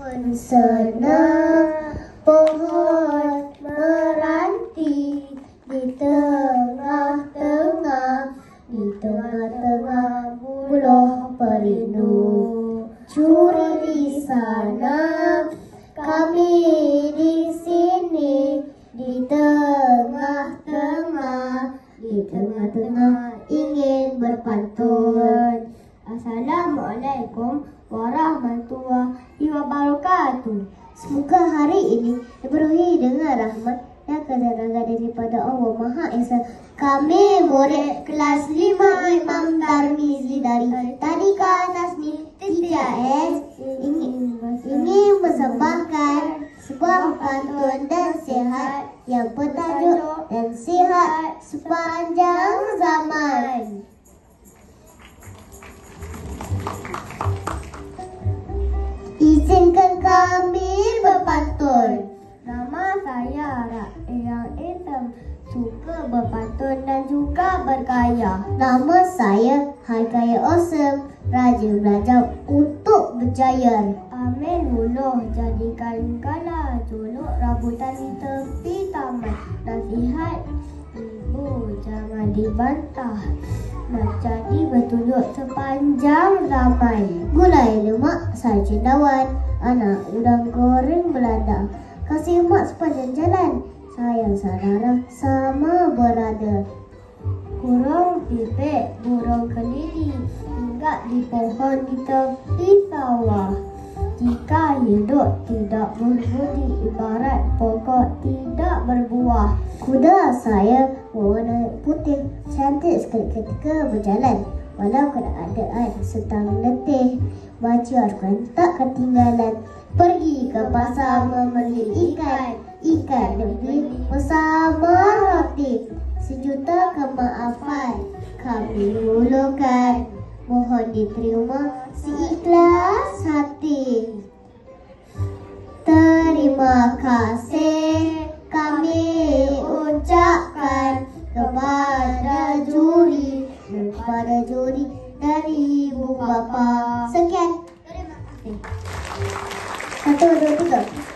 Senang pohon meranti di tengah-tengah buluh perindu. Curi di sana, kami di sini, di tengah-tengah ingin berpantun. Assalamualaikum warahmatullahi wabarakatuh. Semoga hari ini dipenuhi dengan rahmat dan ketenangan daripada Allah Maha Esa. Kami murid kelas 5 Imam Tarmizi dari Tadika Tasni 3S ingin persembahkan sebuah pantun dan sihat yang bertajuk dan sihat sepanjang zaman. Izinkan kami berpantun. Nama saya Eyang Etam, suka berpantun dan juga bergaya. Nama saya Haikaya Awesome, rajin belajar untuk berjaya. Amin huluh jadikan kala, juluk rambutan di tepi taman. Nasihat ibu jangan dibantah, nak jadi bertunjuk sepanjang zaman. Gulai lemak saya cendawan, anak udang goreng Belanda. Kasih mak sepanjang jalan, sayang saudara sama berada. Burung pipit, burung kelili, hinggap di pohon di tepi sawah. Jika hidup tidak berbudi, ibarat pokok tidak berbuah. Kuda saya berwarna putih, cantik sekali ketika berjalan. Walau keadaan sedang letih, baca Al-Quran tak ketinggalan. Pergi ke pasar membeli ikan, ikan dibeli bersama roti. Sejuta kemaafan kami hulurkan, mohon diterima seikhlas hati. Terima kasih kami ucapkan kepada juri dari ibu bapa. Sekian. Terima kasih. 1, 2, 3.